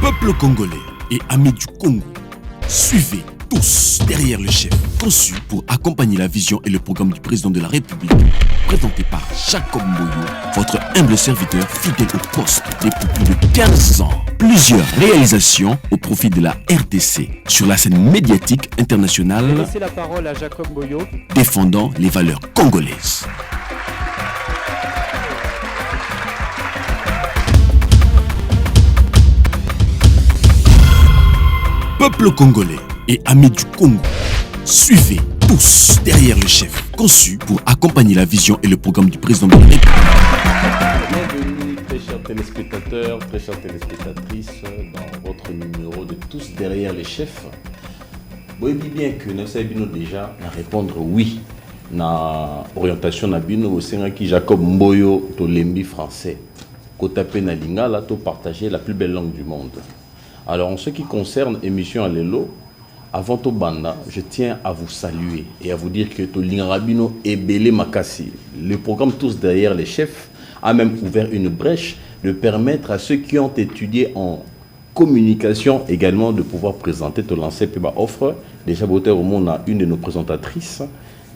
Peuple congolais et amis du Congo, suivez tous derrière le chef, conçu pour accompagner la vision et le programme du président de la République, présenté par Jacob Mboyo, votre humble serviteur fidèle au poste depuis plus de 15 ans. Plusieurs réalisations au profit de la RDC sur la scène médiatique internationale. Laissez la parole à Jacob Mboyo, défendant les valeurs congolaises. Peuple congolais et amis du Congo, suivez tous derrière le chef, conçu pour accompagner la vision et le programme du président de la République. Bienvenue très chers téléspectateurs, très chères téléspectatrices dans votre numéro de Tous derrière les chefs. Vous voyez bien que nous savons déjà répondre oui na orientation na bino au sein qui Jacob Mboyo to lembi français. Kotape na lingala to partager la plus belle langue du monde. Alors en ce qui concerne émission Alelo, avant tout banda, je tiens à vous saluer et à vous dire que to lingarabino et belé makasi. Le programme Tous derrière les chefs a même ouvert une brèche de permettre à ceux qui ont étudié en communication également de pouvoir présenter, te lancer puis ma offre. Déjà beauté au monde a une de nos présentatrices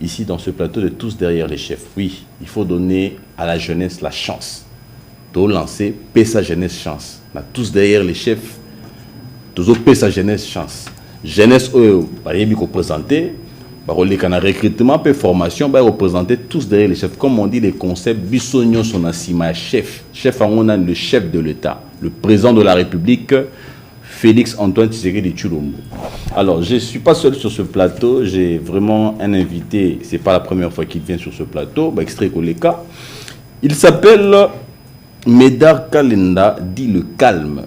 ici dans ce plateau de Tous derrière les chefs. Oui, il faut donner à la jeunesse la chance de lancer, paie sa jeunesse chance. On a Tous derrière les chefs. Toujours paie sa jeunesse chance. Jeunesse par exemple représenter, par le recrutement, par formation, par représenter tous derrière les chefs. Comme on dit les concepts, Bissognon son assima chef. Chef on a le chef de l'État, le président de la République, Félix Antoine Tshisekedi Tshilombo. Alors je ne suis pas seul sur ce plateau, j'ai vraiment un invité, c'est pas la première fois qu'il vient sur ce plateau, extrait Koleka. Il s'appelle Médard Kalenda, dit le calme,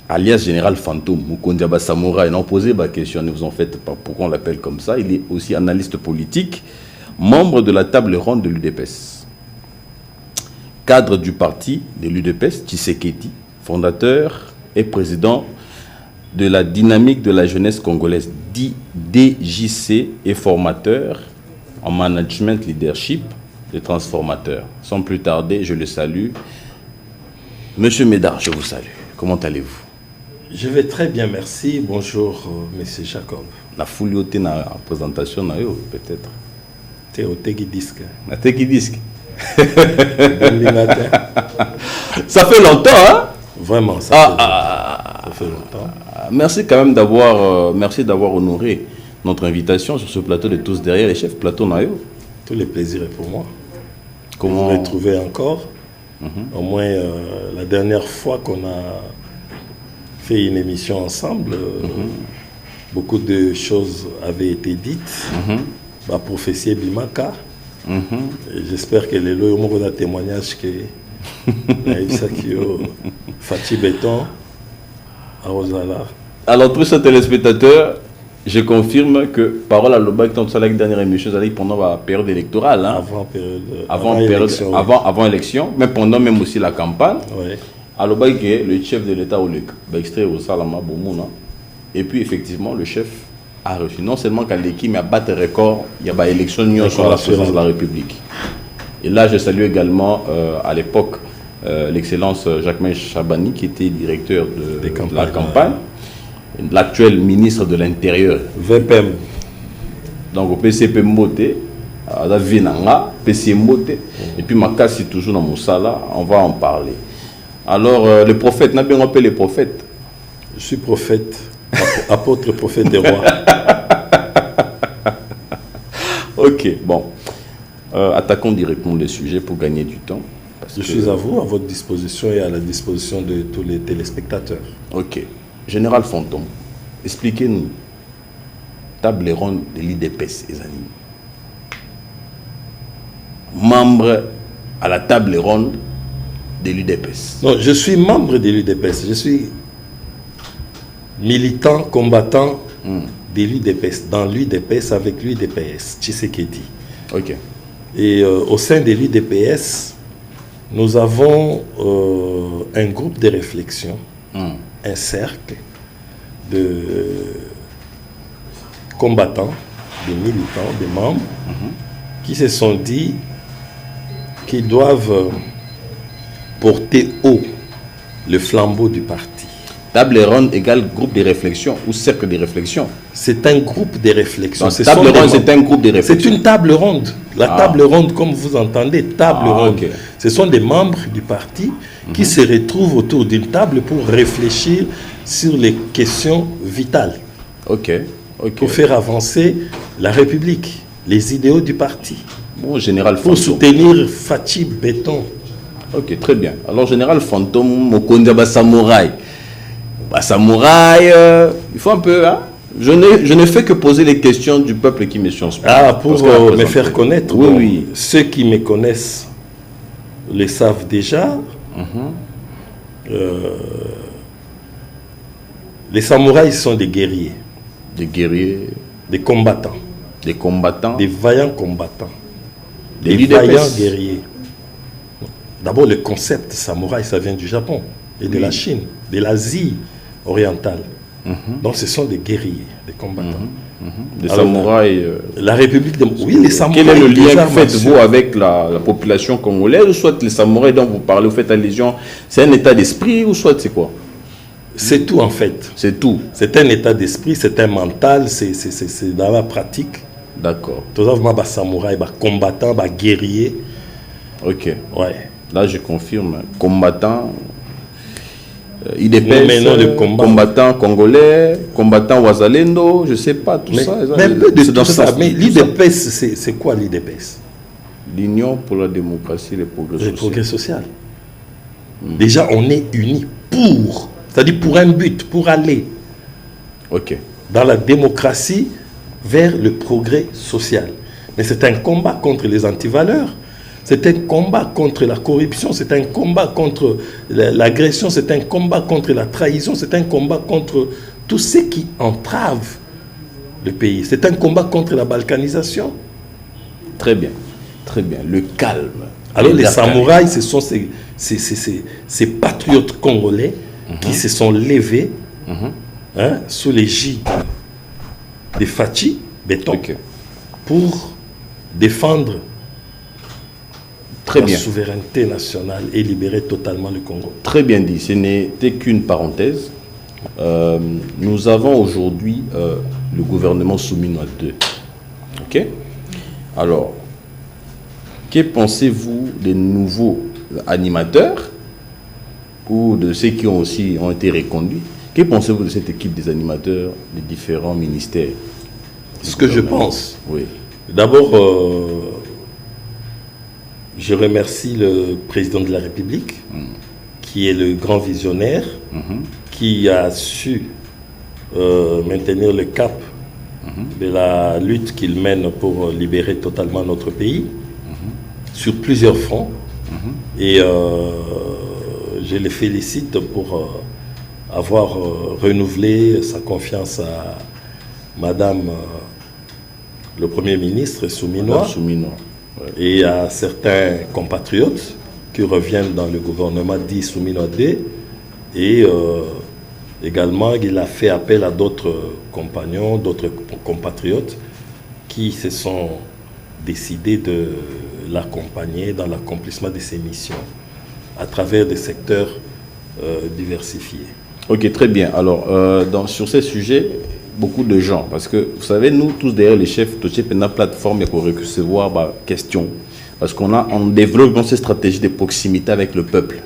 alias Général Fantôme, Mukondiaba Samoura. Ils ont posé ma question, ils vous en faites pas pourquoi on l'appelle comme ça. Il est aussi analyste politique, membre de la table ronde de l'UDPS, cadre du parti de l'UDPS, Tshisekedi, fondateur et président de la dynamique de la jeunesse congolaise, dit DJC, et formateur en management leadership de transformateurs. Sans plus tarder, je le salue. Monsieur Médard, je vous salue. Comment allez-vous? Je vais très bien, merci. Bonjour, monsieur Jacob. La foule est dans la présentation, peut-être. Tu es au Tegi Disque. La Tegi Disque. Ça fait longtemps, hein? Vraiment, ça fait longtemps. Merci quand même d'avoir honoré notre invitation sur ce plateau de Tous derrière les chefs, plateau Nayo. Tout le plaisir est pour moi. Comment vous retrouver encore? Au moins, la dernière fois qu'on a fait une émission ensemble, beaucoup de choses avaient été dites. La prophétie Bimaka. J'espère que les lois ont un témoignage que Fatih Béton à Rosala. Alors, tous ces téléspectateurs, je confirme que parole à l'Oba qui est la dernière émission pendant la période électorale. Hein, avant élection, mais pendant même aussi la campagne. Oui. À l'Oba qui est le chef de l'État au extrait au Salama Bomouna. Et puis effectivement, le chef a reçu non seulement qu'à l'équipe, mais à battre record, il y a l'élection sur la présidence de la République. Et là, je salue également à l'époque l'excellence Jacques-Maï Chabani, qui était directeur de la campagne. L'actuel ministre de l'Intérieur. VPM. Donc au PCP Moté, à la Vinanga, PC Moté, et puis Makassi toujours dans Moussala, on va en parler. Alors le prophète, n'a bien appelé les prophètes. Je suis prophète, apôtre prophète des rois. Ok, bon. Attaquons directement le sujet pour gagner du temps. Je suis à vous, à votre disposition et à la disposition de tous les téléspectateurs. Ok. Général Fantôme, expliquez-nous, table ronde de l'IDPS, les amis. Membre à la table ronde de l'UDPS. Non, je suis membre de l'UDPS. Je suis militant, combattant de l'UDPS, dans l'UDPS avec l'UDPS, Tshisekedi. Ok. Et au sein de l'UDPS, nous avons un groupe de réflexion, un cercle de combattants, de militants, de membres, qui se sont dit qu'ils doivent porter haut le flambeau du parti. Table ronde égale groupe de réflexion ou cercle de réflexion. C'est un groupe de réflexion. Table ronde, c'est un groupe de réflexion. C'est une table ronde. La table ronde, comme vous entendez, table ronde. Okay. Ce sont des membres du parti qui se retrouvent autour d'une table pour réfléchir sur les questions vitales. Pour faire avancer la République, les idéaux du parti. Bon, Général Pour soutenir Fachi Béton. Ok, très bien. Alors, Général Fantôme, Mokondaba Samouraï. Samouraï, il faut un peu... Hein? Je ne fais que poser les questions du peuple qui me change pas. Pour me faire connaître. Oui, oui. Ceux qui me connaissent le savent déjà. Les samouraïs sont des guerriers. Des guerriers. Des combattants. Des combattants. Des vaillants combattants. Des vaillants guerriers. D'abord, le concept samouraï, ça vient du Japon et de la Chine, de l'Asie orientale. Donc, ce sont des guerriers, des combattants. Des samouraïs. La République de... Oui, les samouraïs. Quel est le lien que faites-vous avec la population congolaise? Ou soit les samouraïs dont vous parlez, vous faites allusion, c'est un état d'esprit ou soit c'est quoi? C'est tout en fait. C'est tout. C'est un état d'esprit, c'est un mental, c'est dans la pratique. D'accord. Tout ça, vraiment, samouraï, combattant, guerrier. Ok. Ouais. Là, je confirme. Combattant, IDPS, combattant congolais, combattant Wazalendo, je ne sais pas, tout ça. Mais un peu de tout ça. Mais l'IDPS, c'est quoi l'IDPS? L'Union pour la démocratie et le progrès social. Le progrès social. Déjà, on est unis pour, c'est-à-dire pour un but, pour aller dans la démocratie vers le progrès social. Mais c'est un combat contre les antivaleurs. C'est un combat contre la corruption, c'est un combat contre l'agression, c'est un combat contre la trahison, c'est un combat contre tout ce qui entrave le pays. C'est un combat contre la balkanisation. Très bien, très bien. Le calme. Alors les samouraïs, ce sont ces patriotes congolais qui se sont levés sous l'égide des Fachi Béton pour défendre la souveraineté nationale et libérer totalement le Congo. Très bien dit, ce n'était qu'une parenthèse. Nous avons aujourd'hui le gouvernement Souminois 2. Ok? Alors, que pensez-vous des nouveaux animateurs ou de ceux qui ont aussi été reconduits? Que pensez-vous de cette équipe des animateurs des différents ministères? Ce que je pense, oui. D'abord, je remercie le président de la République, qui est le grand visionnaire, qui a su maintenir le cap de la lutte qu'il mène pour libérer totalement notre pays, sur plusieurs fronts. Et je le félicite pour avoir renouvelé sa confiance à Madame le Premier ministre Souminois. Et à certains compatriotes qui reviennent dans le gouvernement dit Souminois 2. Et également, il a fait appel à d'autres compagnons, d'autres compatriotes qui se sont décidés de l'accompagner dans l'accomplissement de ses missions à travers des secteurs diversifiés. Ok, très bien. Alors, sur ces sujets, beaucoup de gens, parce que vous savez, nous tous derrière les chefs, tout type de plateforme, il faut recevoir questions, parce qu'on développe ces stratégies de proximité avec le peuple.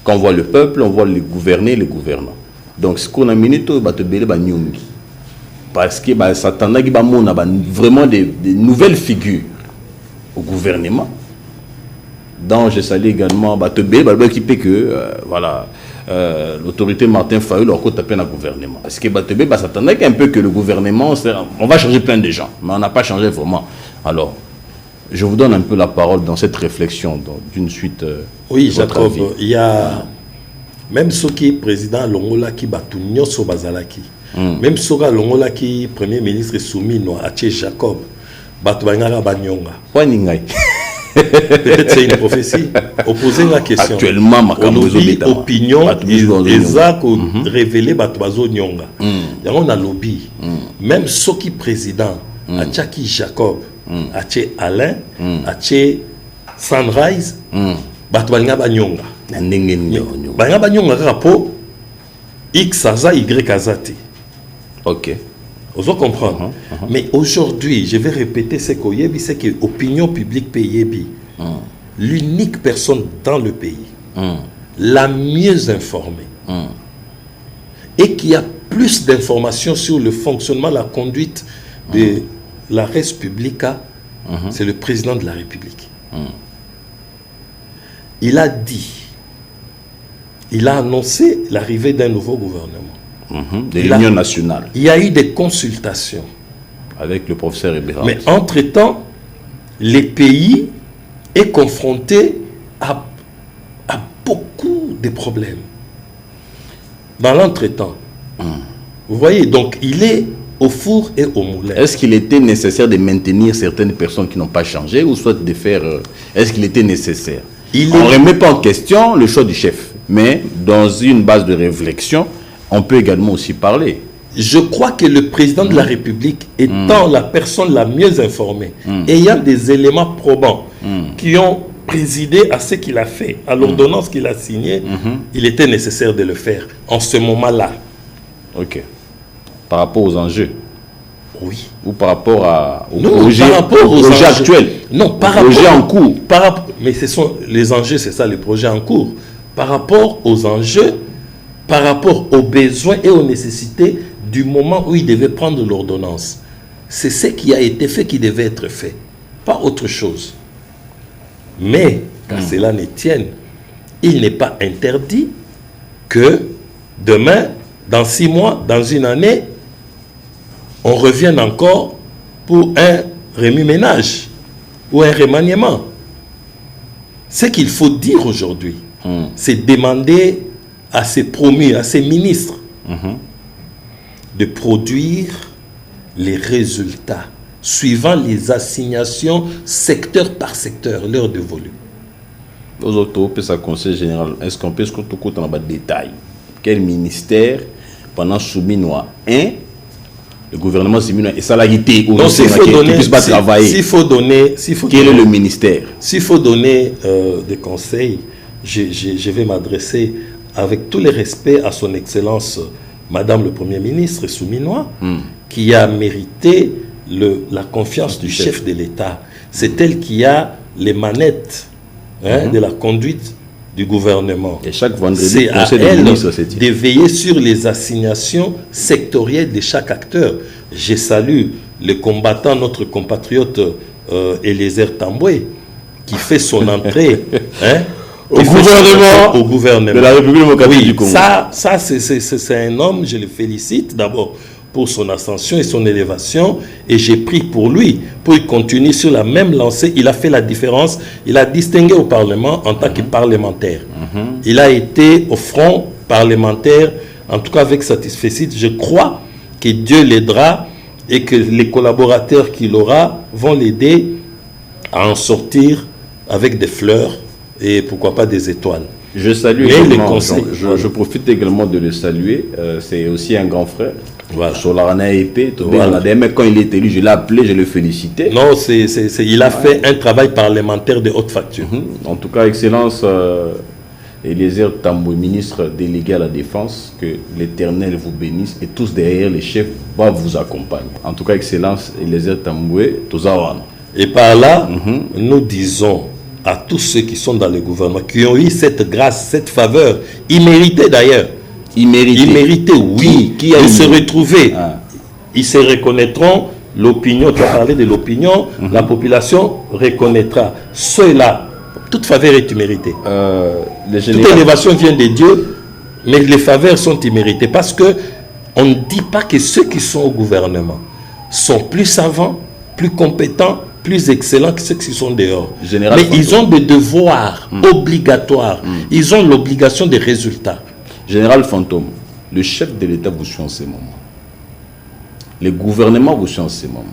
Quand on voit le peuple, on voit les gouvernés et les gouvernants. Donc, ce qu'on a mis, parce que ça tend à vraiment des nouvelles figures au gouvernement. Donc, je salue également qui peut que voilà. L'autorité Martin Fayulu leur côté tapé dans le gouvernement. Parce que ça s'attendait un peu que le gouvernement, on va changer plein de gens, mais on n'a pas changé vraiment. Alors, je vous donne un peu la parole dans cette réflexion, d'une suite. Oui, Jacob, il y a même ceux qui président Longola qui batu nyoso bazalaki, même ceux qui Longola qui premier ministre soumis no Ache Jacob batu bangara banyonga. Peut-être c'est une prophétie. Opposer la question. Actuellement, opinion, exact, révélé, Batuazo Nyonga. On a lobby. Même ceux qui président, Achaki Jacob, Ache Alain, Ache Sunrise, Batuanga Banyonga. Banyonga Banyonga Rapo, X aza, Y azati. Ok. Vous comprendre. Mais aujourd'hui, je vais répéter ce qu'on y c'est que l'opinion publique paye l'unique personne dans le pays, la mieux informée, et qui a plus d'informations sur le fonctionnement, la conduite de la res publica, c'est le président de la République. Il a dit, il a annoncé l'arrivée d'un nouveau gouvernement. De l'Union nationale. Il y a eu des consultations. Avec le professeur Ebera. Mais entre-temps, le pays est confronté à beaucoup de problèmes. Dans l'entretemps. Vous voyez, donc il est au four et au moulin. Est-ce qu'il était nécessaire de maintenir certaines personnes qui n'ont pas changé ou soit de faire... Est-ce qu'il était nécessaire? On ne remet pas en question le choix du chef. Mais dans une base de réflexion, on peut également aussi parler. Je crois que le président de la République, étant la personne la mieux informée, ayant des éléments probants qui ont présidé à ce qu'il a fait, à l'ordonnance qu'il a signée, il était nécessaire de le faire en ce moment-là. Ok. Par rapport aux enjeux? Oui. Ou par rapport au projet actuel? Non, par rapport au projet en cours. Mais ce sont les enjeux, c'est ça, les projets en cours. Par rapport aux enjeux, par rapport aux besoins et aux nécessités du moment où il devait prendre l'ordonnance. C'est ce qui a été fait qui devait être fait, pas autre chose. Mais, qu'à cela ne tienne, il n'est pas interdit que demain, dans 6 mois, dans une année, on revienne encore pour un remue-ménage ou un remaniement. Ce qu'il faut dire aujourd'hui, c'est demander à ses promus, à ses ministres, de produire les résultats suivant les assignations secteur par secteur, l'heure de volume. Aux autres, ça conseil général, est-ce qu'on peut se compter dans le détail? Quel ministère, pendant Souminois 1, le gouvernement Souminois et salarié ou donc s'il faut donner, s'il faut donner, quel est le ministère? S'il faut donner des conseils, je vais m'adresser avec tout le respect à son Excellence Madame le Premier ministre Souminois, qui a mérité la confiance du chef de l'État. C'est elle qui a les manettes de la conduite du gouvernement. Et chaque vendredi, c'est à elle de veiller sur les assignations sectorielles de chaque acteur. Je salue le combattant, notre compatriote Eliezer Tamboué, qui fait son entrée au gouvernement de la République démocratique du Congo. Ça c'est un homme, je le félicite d'abord pour son ascension et son élévation, et j'ai pris pour lui, pour qu'il continue sur la même lancée. Il a fait la différence, il a distingué au Parlement en tant que parlementaire. Il a été au front parlementaire, en tout cas avec satisfaction. Je crois que Dieu l'aidera et que les collaborateurs qu'il aura vont l'aider à en sortir avec des fleurs et pourquoi pas des étoiles. Je salue également, je profite également de le saluer, c'est aussi un grand frère. Voilà. Quand il est élu, je l'ai appelé, je le félicitais. Non, il a fait un travail parlementaire de haute facture. En tout cas, Excellence Eliezer Tamboué, ministre délégué à la Défense, que l'Éternel vous bénisse et tous derrière les chefs va vous accompagner. En tout cas, Excellence Eliezer Tamboué, Tozawan. Et par là, nous disons à tous ceux qui sont dans le gouvernement, qui ont eu cette grâce, cette faveur, imméritée d'ailleurs. Immérité, oui. Qui a se retrouver. Ils se reconnaîtront, l'opinion, tu as parlé de l'opinion, la population reconnaîtra. Ceux-là, toute faveur est imméritée. Toute élévation vient de Dieu, mais les faveurs sont imméritées parce que on ne dit pas que ceux qui sont au gouvernement sont plus savants, plus compétents, plus excellents que ceux qui sont dehors. Mais ils ont des devoirs obligatoires. Ils ont l'obligation des résultats. Général Fantôme, le chef de l'État vous suit en ces moments. Le gouvernement vous suit en ces moments.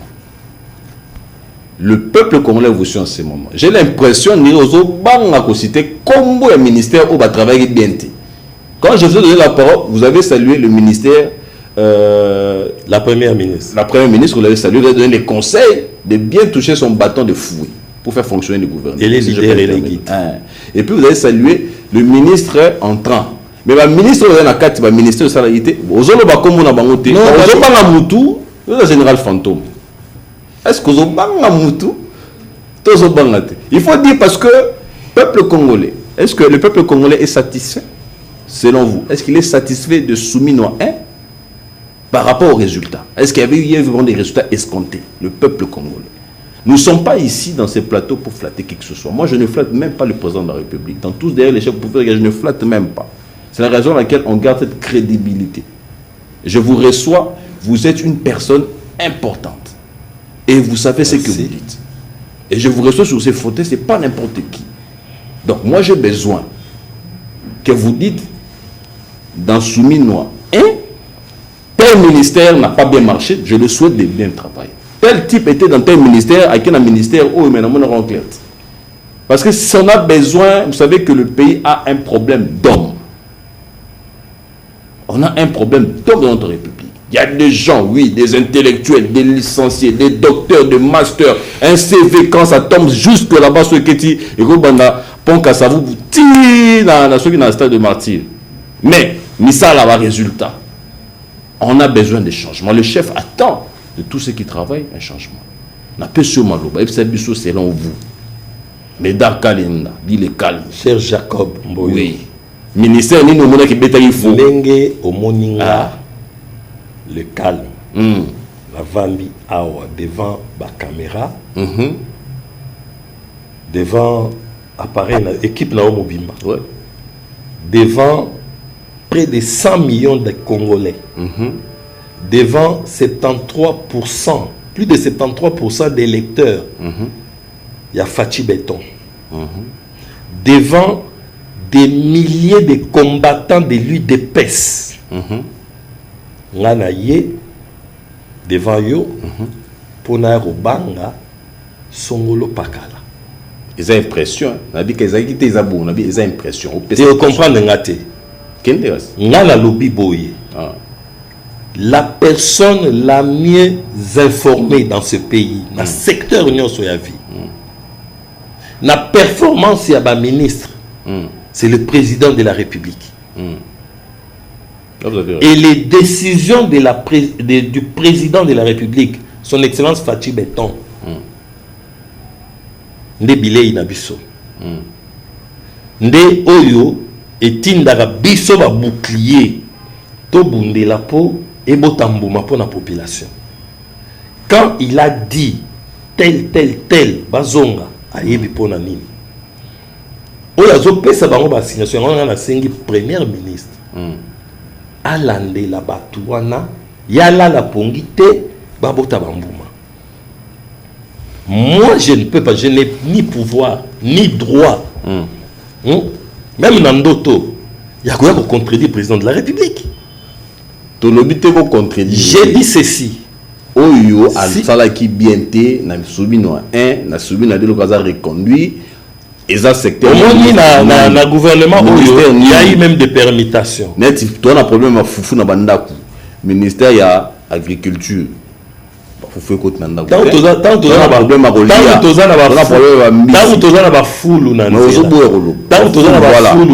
Le peuple congolais vous suit en ces moments. J'ai l'impression que citer comme un ministère où va travailler bien. Quand je vous ai donné la parole, vous avez salué le ministère. La première ministre. La première ministre, vous l'avez salué, vous avez donné les conseils de bien toucher son bâton de fouet pour faire fonctionner le gouvernement. Et les leaders et les guides. Et puis vous avez salué le ministre entrant. Mais le ministre de la carte, le ministère de salarié, vous avez pas comme on a bangoté. Vous avez pas un moutou, vous avez un général fantôme. Est-ce que vous avez pas un moutou? Il faut dire parce que le peuple congolais, est-ce que le peuple congolais est satisfait? Selon vous, est-ce qu'il est satisfait de Souminois 1 par rapport aux résultats? Est-ce qu'il y avait eu vraiment des résultats escomptés? Le peuple congolais. Nous ne sommes pas ici dans ces plateaux pour flatter qui que ce soit. Moi, je ne flatte même pas le président de la République. Dans tous derrière les chefs politiques, je ne flatte même pas. C'est la raison pour laquelle on garde cette crédibilité. Je vous reçois, vous êtes une personne importante. Et vous savez ce que vous dites. Et je vous reçois sur ces fauteuils, ce n'est pas n'importe qui. Donc moi, j'ai besoin que vous dites, dans Souminois 1, tel ministère n'a pas bien marché, je le souhaite de bien travailler. Tel type était dans tel ministère, avec un ministère, oh, mais on a clair. Parce que si on a besoin, vous savez que le pays a un problème d'hommes. On a un problème d'hommes dans notre République. Il y a des gens, oui, des intellectuels, des licenciés, des docteurs, des masters. Un CV, quand ça tombe jusque là-bas, ce qui dit, et vous, ça vous tire dans le stade de martyr. Mais, ça là bas résultat. On a besoin de changements. Le chef attend de tous ceux qui travaillent un changement. On a peu sur Maloba, et c'est selon vous. Mais dans Kalenda, dit le calme. Cher Jacob Mboyo. Oui. Ministère, ni nous qui bétail fou. Lenge au Moninga. Le calme. La Vandi Awa devant la caméra. Devant appareil, équipe Naomo Bimba. Ouais. Devant près de 100 millions de Congolais. Devant 73%, plus de 73% des électeurs. Il y a Fachi Béton. Devant des milliers de combattants de lui d'épaisse. Nganaye devant yo pour na robanga songolo pakala. Ils ont impression, on a dit qu'ils ont quitté les abos, on a dit ils ont impression. Tu comprends ngate? Ngana lobi boye. La personne la mieux informée dans ce pays, dans le secteur union sur la vie. La performance ya ba ministre, c'est le président de la République. Et les décisions de du président de la République, son excellence Fachi Béton, nde bilei na biso. Nde oyo etindaka biso ba bouclier to bundela po et botambuma pour la population. Quand il a dit tel bazonga ayebi pona nini. Oya zo pesa bango ba signation on a sengi premier ministre. Alande la batuana yala la pongite babota bambuma. Moi je ne peux pas, je n'ai ni pouvoir ni droit. Même dans Ndoto, il y a quoi pour contredire le président de la République. J'ai dit ceci. Oyo al qui bienté na Souminois 1 na Souminois 2 le reconduit et ça secteur na gouvernement il y a eu même des permutations. Net tu as un problème à foufou na bandaku ministère il y a agriculture foufou côté na ndaku tant problème à relier tant fulu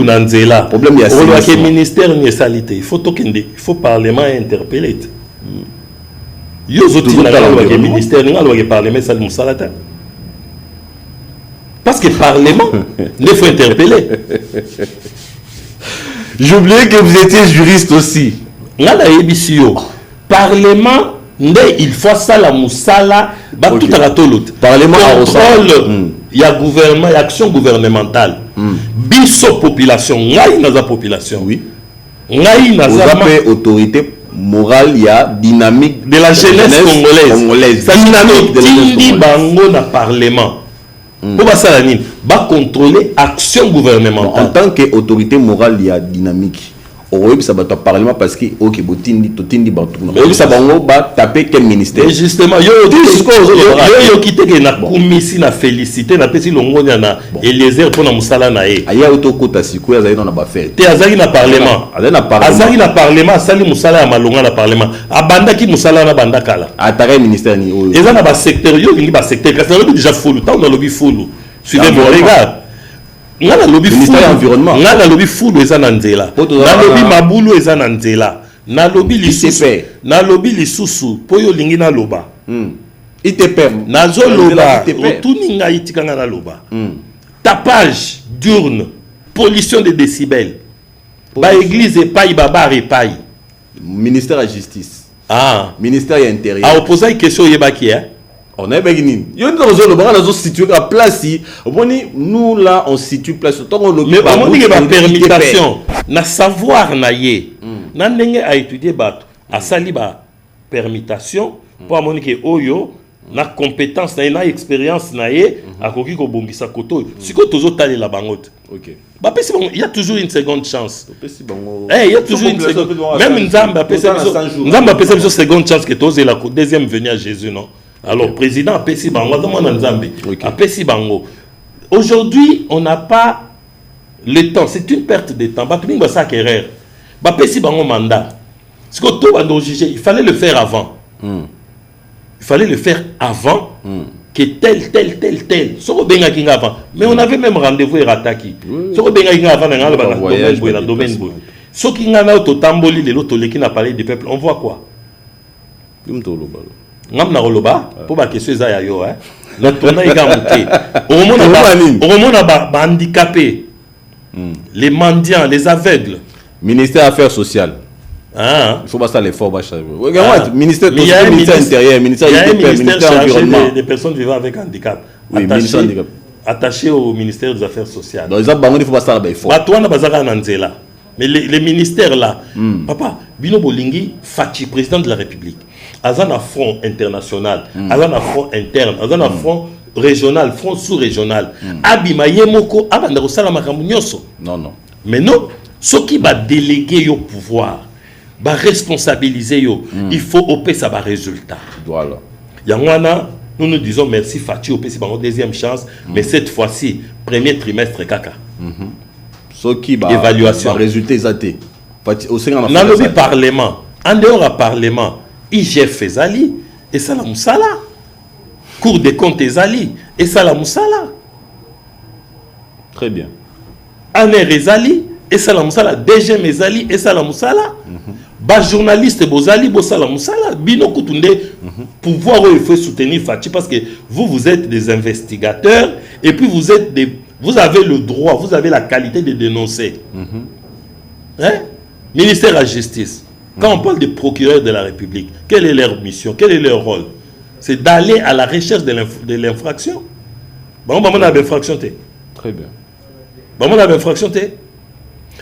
na nzela problème il y a le ministère ni salité il faut tokende il faut parlement interpeller yo zoti na le ministère ni le parlement ça musalata parce que parlement il faut interpeller. J'oubliais que vous étiez juriste aussi. Ngala ebisio parlement il faut ça la musala ba tout à la tolote parlement contrôle il y a gouvernement il y a action gouvernementale biso population ngai naza population oui ngai naza autorité morale il y a dynamique de la jeunesse congolaise dynamique de la jeunesse bango na parlement pour ça la nini ba contrôler action gouvernementale en tant qu'autorité morale il y a dynamique. Oui, ça va te parlement parce que ok botindi totindi batou. Oui, ça va on va taper quel ministère. Et justement yo quitté que na komisi na félicité na pesi longonya na Eliezer pour na musala na e. Aya autokota siku azali na ba faire. Te azali na parlement. Azali na parlement sali musala ya malonga na parlement. Abanda ki musala na banda kala. Ataka ministère ni oyo. Eza na ba secteur yo ngi ba secteur parce que déjà fulu tant dans lobby fulu. Suivez mon regard. ngana lobby ministère de l'environnement. ngana lobby fulu eza na nzela. Na lobby mabulu eza na nzela. Na lobby lisusu. Na lobby lisusu po yo lingi na loba. ITP. Nazo loba. Otuni nga itikanga na loba. Tapage d'urne, pollution de décibels. Ba église et paille baba et paille. Ministère de la justice. Ah, ministère de l'intérieur. A opposé une question yebaki hein. On a bien dit. Yo nous avons situé la place ici. Nous là on situe place mais on dit que la permutation na savoir na ye. Na ndenge a étudier bato a sali ba permutation pour amoni que oyo na compétence na expérience na ye akoki ko bongisa koto. Siko tozo tali la bangote. OK. Bah il y a toujours une seconde chance. Il y a toujours une seconde. Même Nzamba a fait une seconde chance que toze la deuxième venue à Jésus non. Alors président a pesi bango demande Nzambe. A pesi bango. Aujourd'hui, on n'a pas le temps, c'est une perte de temps. Bah tout va ça erreur. Bah pesi bango mandat. Ce que tout va nous juger, il fallait le faire avant. Il fallait le faire avant. Que tel. Mais on avait même rendez-vous et rataki. Ce qui n'a pas tamboli les autres qui n'a parlé du peuple, on voit quoi? Pour ma question, handicapés, les mendiants, les aveugles. Ministère des Affaires sociales. Ah. Il faut pas ça l'effort. Ministère de l'Intérieur, ministère de l'Environnement. Des personnes vivant avec handicap. Oui, attaché au ministère des Affaires sociales. Donc, il faut pas ça l'effort. Mais les ministères là, papa, Bino Bolingi, Fachi, président de la République, Azana front international, Azana front interne, Azana front régional, front sous-régional. Abima Yemoko, Abanda Salama Nyoso. Non. Mais non, ce qui va déléguer au pouvoir, va responsabiliser yo, il faut opérer ça va résultat. Voilà. Yangwana, nous disons merci Fachi opérer c'est deuxième chance, mais cette fois-ci premier trimestre kaka. Ce qui va évaluation résultat exacté. Au sein dans le parlement, en dehors du parlement, IGF Ezali et Salam Moussala. Cour des comptes Ezali et Salam Moussala. Très bien. Aner Ezali et Salam Moussala, DG Ezali et Salam Moussala. Bas journaliste Bozali, Salam Moussala, Bino Koutounde, pouvoir il faut soutenir Fachi parce que vous êtes des investigateurs et puis vous avez le droit, vous avez la qualité de dénoncer. Hein? Ministère de la Justice, quand on parle des procureurs de la République, quelle est leur mission, quel est leur rôle? C'est d'aller à la recherche de l'infraction. Bon, on a l'infraction. Très bien. Bon, on a l'infraction.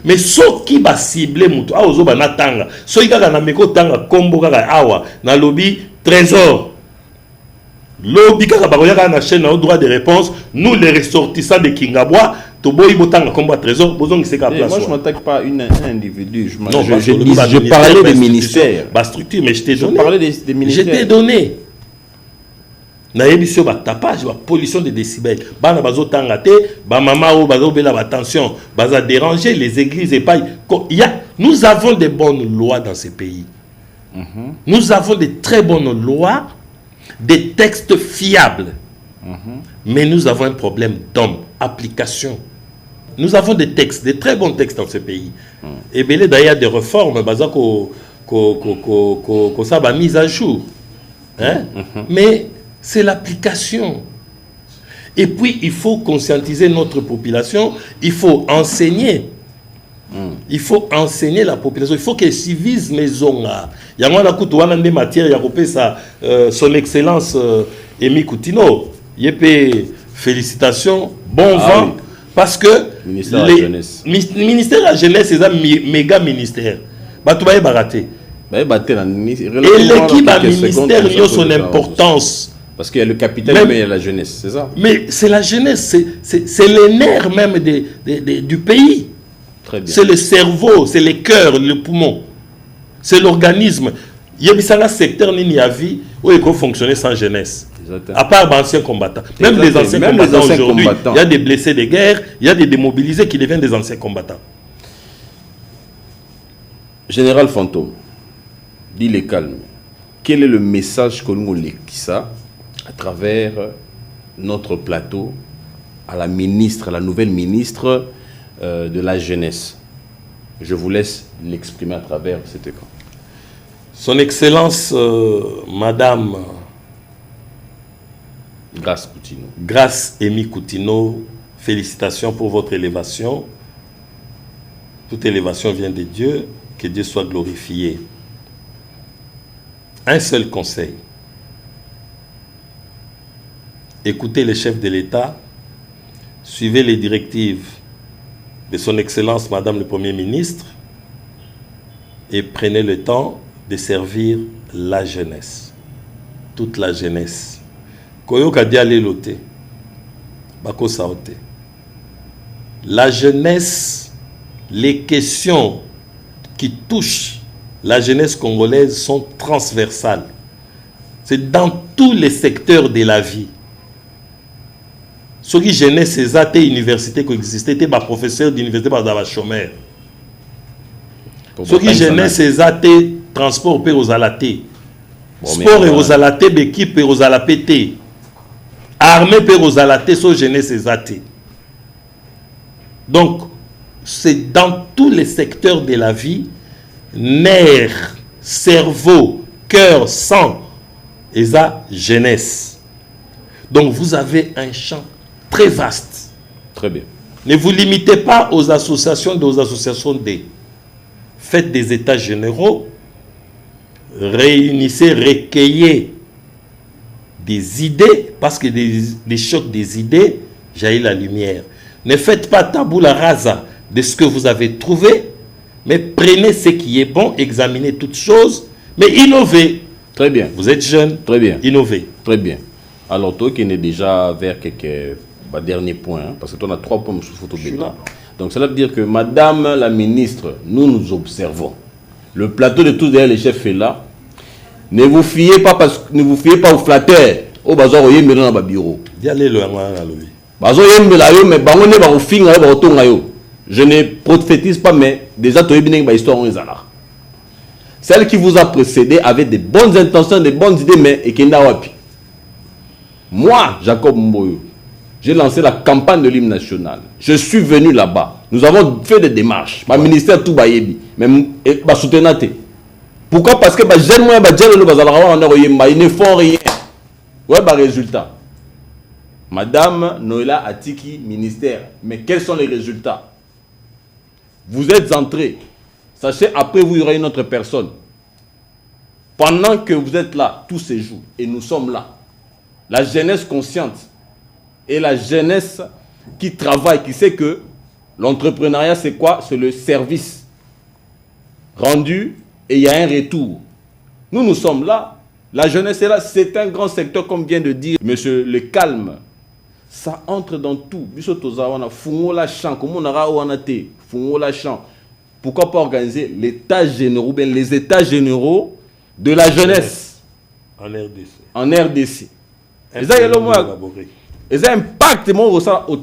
Mais ceux qui va cibler mutu a ozo bana tanga ceux qui na meko tanga kombo kaka awa na lobby trésor lobby kaka bakoyaka na chaîne na droit de réponse nous les ressortissants de Kingabwa to boy botanga kombo trésor bozongi c'est ka place. Moi je m'attaque pas à un individu, je parlais des ministères, ba structure mais je t'ai donné. Je parlais des ministères. Je t'ai donné. Na émission ba tapage ba pollution de décibels bana bazo tangate ba mama o bazo bela ba tension baza déranger les églises et paille. Nous avons des bonnes lois dans ces pays. Nous avons de très bonnes lois, des textes fiables. Mais nous avons un problème d'homme, application. Nous avons des textes, des très bons textes dans ce pays. Et bien d'ailleurs des réformes baza ko ça ba mise à jour. Hein? Mais c'est l'application. Et puis, il faut conscientiser notre population. Il faut enseigner. Il faut enseigner la population. Il faut que le civisme zonga. Il y a des matières, il y a son excellence Emi Koutino. Félicitations, bon vent. Oui. Parce que ministère de la jeunesse. Ministère de la jeunesse, c'est un méga ministère. Batoubaye Baraté. Et l'équipe à ministère a son importance. Parce qu'il y a le capital, mais il y a la jeunesse, c'est ça? Mais c'est la jeunesse, c'est les nerfs même du pays. C'est le cerveau, c'est le cœur, le poumon. C'est l'organisme. Il y a un secteur qui a vie où il faut fonctionner sans jeunesse. Exactement. À part les anciens combattants. Même les anciens combattants aujourd'hui, il y a des blessés de guerre, il y a des démobilisés qui deviennent des anciens combattants. Général Fantôme, dis les calmes. Quel est le message que nous avons à travers notre plateau à la ministre, la nouvelle ministre de la jeunesse. Je vous laisse l'exprimer à travers cet écran. Son Excellence, Madame Grace Coutinho. Grace Amy Coutinho, félicitations pour votre élévation. Toute élévation vient de Dieu, que Dieu soit glorifié. Un seul conseil. Écoutez les chefs de l'État, suivez les directives de son Excellence Madame le Premier ministre et prenez le temps de servir la jeunesse. Toute la jeunesse. Koyoka diale lote. Bako saote. La jeunesse, les questions qui touchent la jeunesse congolaise sont transversales. C'est dans tous les secteurs de la vie. Ceux qui jeunesse, ces athées universités qui existaient, étaient professeurs d'université, par chômeurs. Ceux qui jeunesse, ces athées, transport aux alatés. Sport et aux alatés, équipe et aux alapétés. Armée et aux alatés, ceux jeunesse, ces athées. Donc, c'est dans tous les secteurs de la vie, nerfs, cerveau, cœur, sang, et ça, jeunesse. Donc, vous avez un champ très vaste. Très bien. Ne vous limitez pas aux associations D. Faites des états généraux, réunissez, recueillez des idées, parce que des chocs des idées, jaillit la lumière. Ne faites pas tabula rasa de ce que vous avez trouvé, mais prenez ce qui est bon, examinez toutes choses, mais innovez. Très bien. Vous êtes jeune, très bien. Innovez. Très bien. Alors, toi qui es déjà vers quelques derniers points, hein, parce que toi, on a 3 points sous photo bêta. Donc, cela veut dire que Madame la ministre, nous observons. Le plateau de tous derrière les chefs est là. Ne vous fiez pas aux flatteurs. Au bazar, vous avez dans le bureau. Je ne prophétise pas, mais déjà, tu as une histoire en Ezala. Celle qui vous a précédé avait des bonnes intentions, des bonnes idées, mais et qui n'a pas pu. Moi, Jacob Mboyo, j'ai lancé la campagne de l'hymne national. Je suis venu là-bas. Nous avons fait des démarches. Le ministère tout bayebi, mais soutenir. Pourquoi? Parce que ils ne font rien. Ouais, résultat. Madame Noëlla Atiki, ministère. Mais quels sont les résultats? Vous êtes entrés. Sachez, après vous, il y aura une autre personne. Pendant que vous êtes là, tous ces jours, et nous sommes là, la jeunesse consciente et la jeunesse qui travaille, qui sait que l'entrepreneuriat, c'est quoi? C'est le service rendu et il y a un retour. Nous sommes là. La jeunesse est là. C'est un grand secteur, comme vient de dire monsieur le calme. Ça entre dans tout. Pourquoi pas organiser l'état généraux, bien les états généraux de la jeunesse en RDC. En RDC. Et ça, il y a un impact au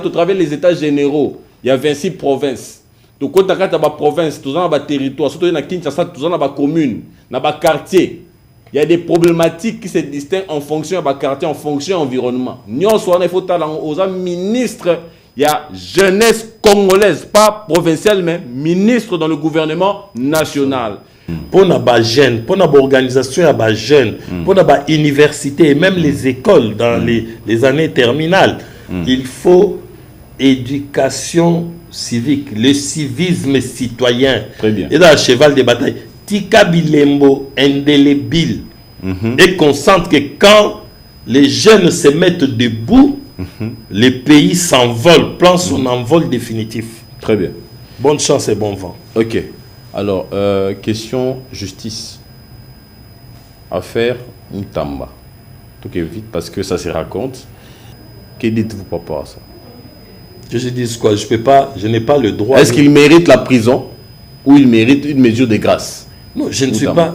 travail des états généraux. Il y a 26 provinces. Donc, quand tu as une province, tu as un territoire, surtout dans Kinshasa, tu as une commune, dans un quartier. Il y a des problématiques qui se distinguent en fonction de quartier, en fonction de l'environnement. Nous, il faut aux ministres, il y a jeunesse congolaise, pas provinciale, mais ministre dans le gouvernement national. Pour les jeunes, pour l'organisation des jeunes, pour les universités et même les écoles dans les années terminales, il faut éducation civique, le civisme citoyen. Très bien. Et dans le cheval de bataille, Tika Bilembo indélébile. Et qu'on sente que quand les jeunes se mettent debout, le pays s'envole, prend son envol définitif. Très bien. Bonne chance et bon vent. Ok. Alors, question justice. Affaire Ntamba. Tout est vite parce que ça se raconte. Que dites-vous par rapport à ça? Que je dise quoi? Je n'ai pas le droit. Est-ce qu'il mérite la prison ou il mérite une mesure de grâce? Non, je ne suis pas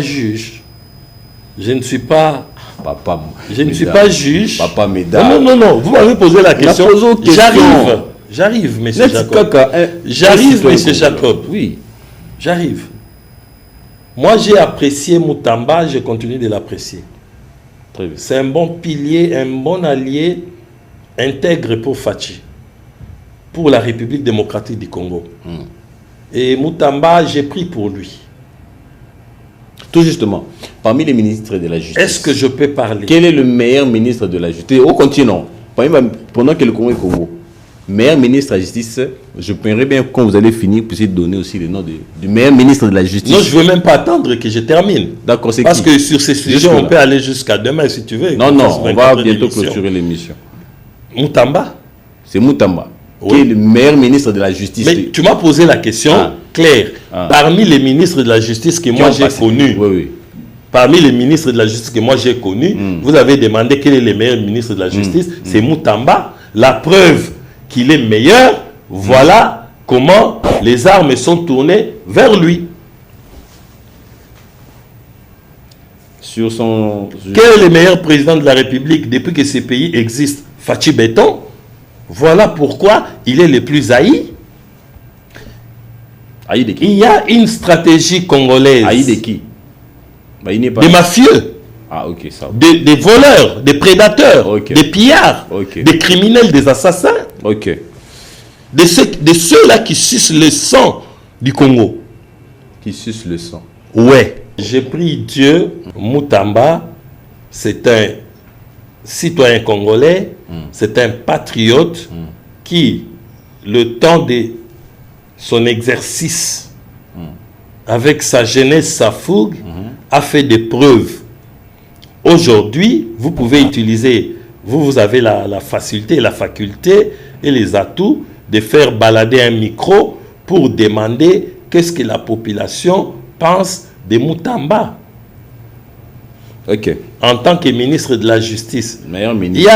juge. Je ne suis pas. Papa. Je ne suis pas juge. Papa Médard. Non. Vous m'avez posé la question. J'arrive, monsieur Jacob. J'arrive, monsieur Jacob. Oui. J'arrive. Moi, j'ai apprécié Moutamba, je continue de l'apprécier. C'est un bon pilier, un bon allié intègre pour Fachi, pour la République démocratique du Congo. Et Moutamba, j'ai pris pour lui. Tout justement, parmi les ministres de la justice, est-ce que je peux parler? Quel est le meilleur ministre de la justice au continent? Pendant que le Congo est Congo, meilleur ministre de la justice, je prendrais bien quand vous allez finir, vous puissiez donner aussi le nom du meilleur ministre de la justice. Non, je ne veux même pas attendre que je termine. D'accord, c'est parce que sur ces sujets, on peut aller jusqu'à demain si tu veux. Non, on va bientôt clôturer l'émission. Moutamba. C'est Moutamba. Oui. Qui est le meilleur ministre de la justice. Mais tu m'as posé la question claire. Parmi les ministres de la justice que moi j'ai connus, parmi les ministres de la justice que moi j'ai connus, vous avez demandé quel est le meilleur ministre de la justice. C'est Moutamba. La preuve qu'il est meilleur, voilà comment les armes sont tournées vers lui. Sur son... Quel est le meilleur président de la République depuis que ce pays existe? Fachi Béton. Voilà pourquoi il est le plus haï. Haï de qui? Il y a une stratégie congolaise. Haï de qui? Des mafieux. Ah, ok, ça. Des voleurs, des prédateurs, des pillards, des criminels, des assassins. Ok. De ceux-là qui sucent le sang du Congo. Qui sucent le sang. Ouais. J'ai pris Dieu. Moutamba, c'est un citoyen congolais, c'est un patriote qui, le temps de son exercice, avec sa jeunesse, sa fougue, a fait des preuves. Aujourd'hui, vous pouvez utiliser, vous avez la facilité, la faculté et les atouts de faire balader un micro pour demander qu'est-ce que la population pense de Moutamba. Ok. En tant que ministre de la Justice. Meilleur ministre.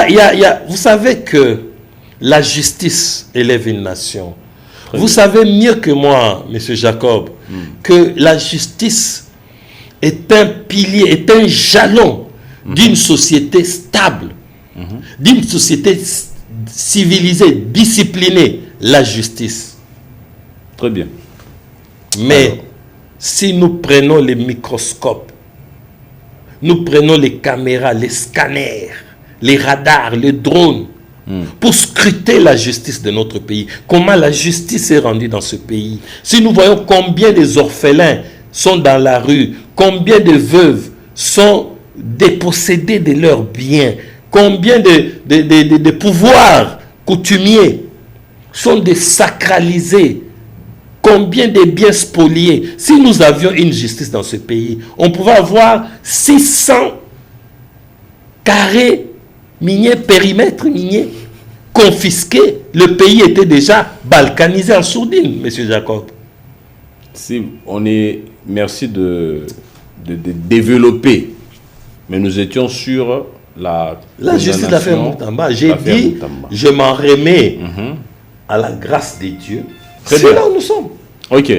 Vous savez que la justice élève une nation. Vous savez mieux que moi, M. Jacob, que la justice est un pilier, est un jalon d'une société stable, d'une société civilisée, disciplinée, la justice. Très bien. Mais si nous prenons les microscopes, nous prenons les caméras, les scanners, les radars, les drones, pour scruter la justice de notre pays, comment la justice est rendue dans ce pays. Si nous voyons combien des orphelins sont dans la rue, combien de veuves sont dépossédées de leurs biens, combien de pouvoirs coutumiers sont désacralisés, combien de biens spoliés. Si nous avions une justice dans ce pays, on pouvait avoir 600 carrés miniers, périmètres miniers confisqués. Le pays était déjà balkanisé en sourdine, M. Jacob. Si on est... Merci de développer. Mais nous étions sur la justice de l'affaire Moutamba. J'ai dit, je m'en remets à la grâce de Dieu. C'est là où nous sommes. Ok.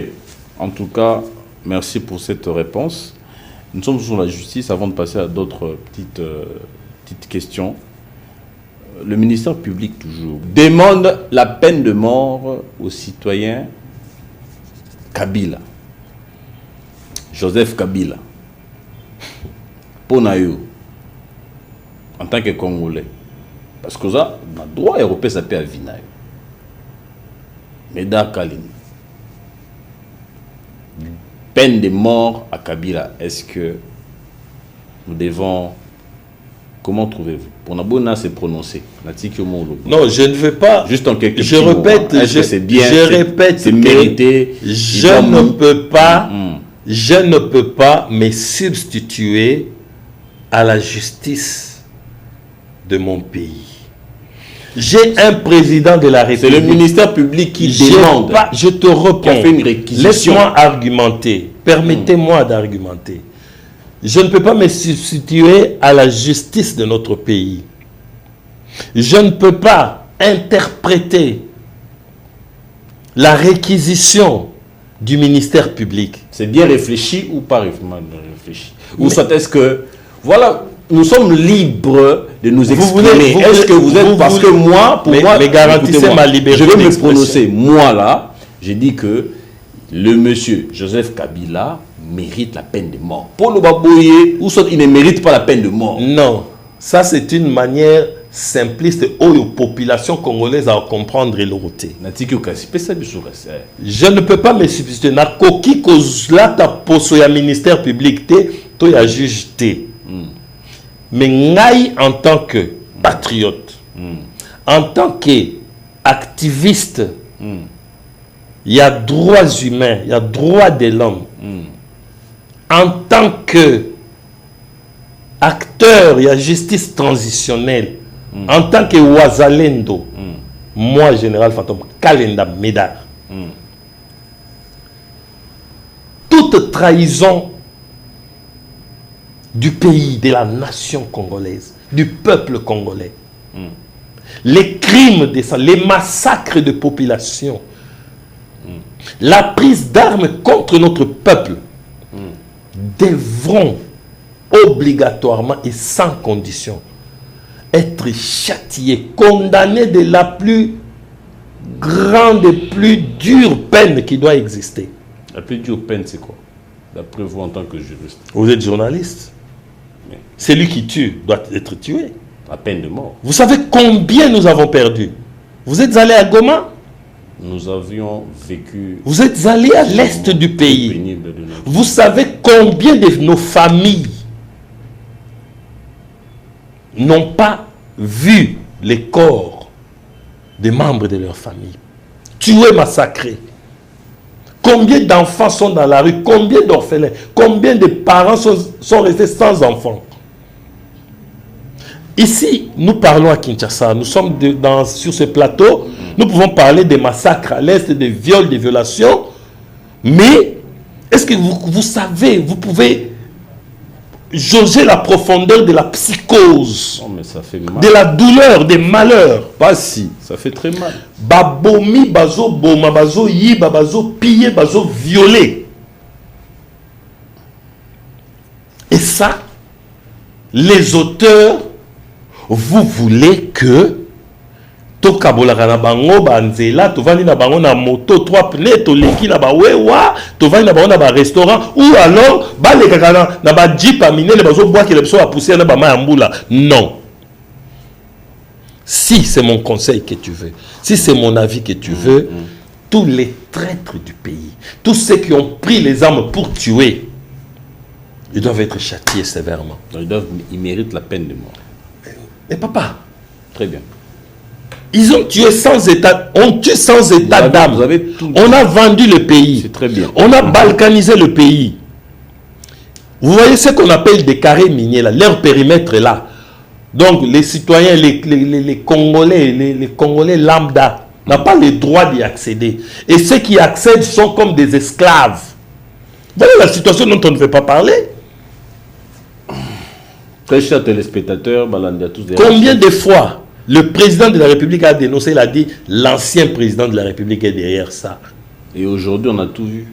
En tout cas, merci pour cette réponse. Nous sommes sur la justice. Avant de passer à d'autres petites questions. Le ministère public, toujours, demande la peine de mort aux citoyens Kabila. Joseph Kabila. Ponayo. En tant que Congolais. Parce que ça, le droit européen s'appelle Avinayo. Meda Kalini. Peine de mort à Kabila. Est-ce que nous devons... Comment trouvez-vous? Pour Nabona, c'est prononcé. Non, je ne veux pas. Juste en quelques je répète, c'est bien. Je répète, c'est mérité. Je ne peux pas me substituer à la justice de mon pays. J'ai un président de la République. C'est le ministère public qui demande. Je te réponds. Qui a fait une réquisition. Laisse-moi argumenter. Permettez-moi d'argumenter. Je ne peux pas me substituer à la justice de notre pays. Je ne peux pas interpréter la réquisition du ministère public. C'est bien réfléchi ou pas réfléchi? Ou soit est-ce que... Voilà, nous sommes libres de nous exprimer. Est-ce que vous êtes... Parce que moi, pour moi... Mais garantissez ma liberté. Je vais me prononcer. Moi, là, j'ai dit que le monsieur Joseph Kabila mérite la peine de mort. Pour le Baboye, ou soit il ne mérite pas la peine de mort. Non, ça c'est une manière simpliste où la population congolaise a comprendre et l'autre. Je ne peux pas me substituer. Na koki kozlata poso ya ministère public te, to ya juge te. Mais ngai en tant que patriote, en tant qu'activiste, il y a droits humains, il y a droits de l'homme. En tant que acteur, il y a justice transitionnelle. En tant que Ouazalendo, moi, général Fantôme, Kalenda Médard, toute trahison du pays, de la nation congolaise, du peuple congolais, les crimes de sang, les massacres de population, la prise d'armes contre notre peuple devront obligatoirement et sans condition être châtiés, condamnés de la plus grande et plus dure peine qui doit exister. La plus dure peine, c'est quoi? D'après vous, en tant que juriste. Vous êtes journaliste. Mais celui qui tue doit être tué. La peine de mort. Vous savez combien nous avons perdu? Vous êtes allé à Goma? Nous avions vécu... Vous êtes allé à l'est du pays. Vous savez combien de nos familles n'ont pas vu les corps des membres de leur famille tués, massacrés? Combien d'enfants sont dans la rue? Combien d'orphelins? Combien de parents sont restés sans enfants? Ici, nous parlons à Kinshasa. Nous sommes sur ce plateau. Nous pouvons parler des massacres à l'est, des viols, des violations. Mais, est-ce que vous savez, vous pouvez jauger la profondeur de la psychose, non, mais ça fait mal. De la douleur, des malheurs? Pas si, ça fait très mal. Babomi, bazo, boma, bazo, yiba, bazo, pillé, bazo, violé. Et ça, les auteurs, vous voulez que tokabolaka na bango banzela, tovandi na bango na moto, 3 pneus, toleki na ba wewa, tovandi na bango na ba restaurant, ou alors balekaka na ba jeep amine le bazo boire que le beso a poussé na ba mayambula. Non. Si c'est mon conseil que tu veux, si c'est mon avis que tu veux, tous les traîtres du pays, tous ceux qui ont pris les armes pour tuer, ils doivent être châtiés sévèrement. Ils méritent la peine de mort. Mais papa, très bien. Ils ont tué sans état, on tue sans état d'âme. On a vendu le pays. C'est très bien. On a balkanisé le pays. Vous voyez ce qu'on appelle des carrés miniers là, leur périmètre est là. Donc les citoyens, les Congolais, les Congolais lambda n'ont pas le droit d'y accéder. Et ceux qui accèdent sont comme des esclaves. Voilà la situation dont on ne veut pas parler. Très chers téléspectateurs, combien de fois le président de la République a dénoncé, il a dit l'ancien président de la République est derrière ça. Et aujourd'hui, on a tout vu.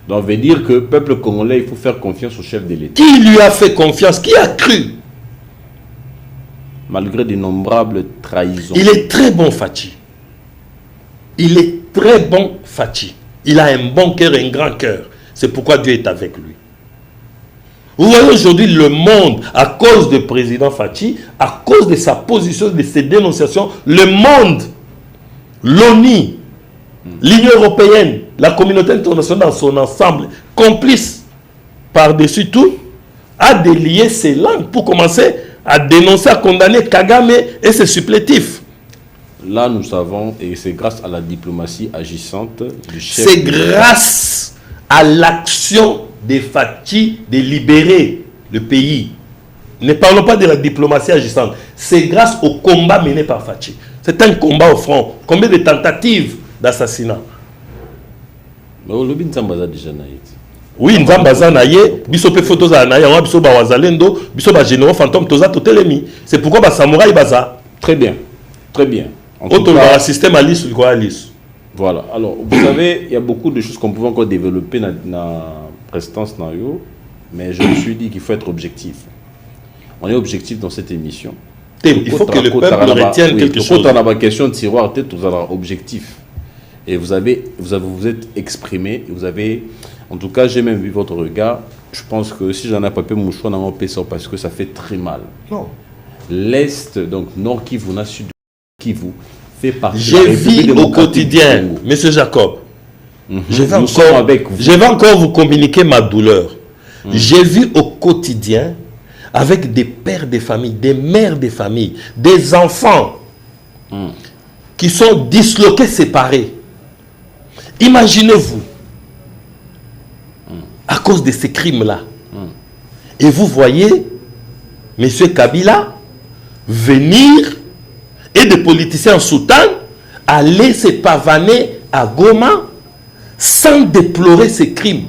Donc, on veut dire que le peuple congolais, il faut faire confiance au chef de l'État. Qui lui a fait confiance? Qui a cru? Malgré d'innombrables trahisons. Il est très bon, Fachi. Il est très bon, Fachi. Il a un bon cœur et un grand cœur. C'est pourquoi Dieu est avec lui. Vous voyez aujourd'hui le monde, à cause du président Fachi, à cause de sa position, de ses dénonciations, le monde, l'ONU, l'Union européenne, la communauté internationale dans son ensemble, complice par-dessus tout, a délié ses langues pour commencer à dénoncer, à condamner Kagame et ses supplétifs. Là, nous savons, et c'est grâce à la diplomatie agissante du chef. C'est grâce à l'action de Fachi de libérer le pays. Ne parlons pas de la diplomatie agissante. C'est grâce au combat mené par Fachi. C'est un combat au front. Combien de tentatives d'assassinat? Mais au lobby Nzambaza déjà naït. Oui, Nzambaza naït. Biso pe photos à naït. On biso ba wazalendo. Biso ba généraux fantômes. Toza totelemi. C'est pourquoi ba samouraï baza. Très bien. Très bien. Autre système à l'issue du quoi lisse. Voilà. Alors, vous savez, il y a beaucoup de choses qu'on pouvait encore développer dans la prestance, mais je me suis dit qu'il faut être objectif. On est objectif dans cette émission. Il faut que le peuple retienne quelque chose. Quand on a la question de tiroir, peut-être on sera objectif. Et vous êtes exprimé, vous avez, en tout cas, j'ai même vu votre regard. Je pense que si j'en ai pas peu mon choix, on peut ça parce que ça fait très mal. Non. L'Est, donc Nord Kivu, Sud Kivu, fait partie. Je vis au quotidien, Monsieur Jacob. Je vais encore vous communiquer ma douleur. J'ai vu au quotidien avec des pères de famille, des mères de famille, des enfants qui sont disloqués, séparés. Imaginez-vous, à cause de ces crimes-là. Et vous voyez M. Kabila venir et des politiciens soutans aller se pavaner à Goma sans déplorer ces crimes.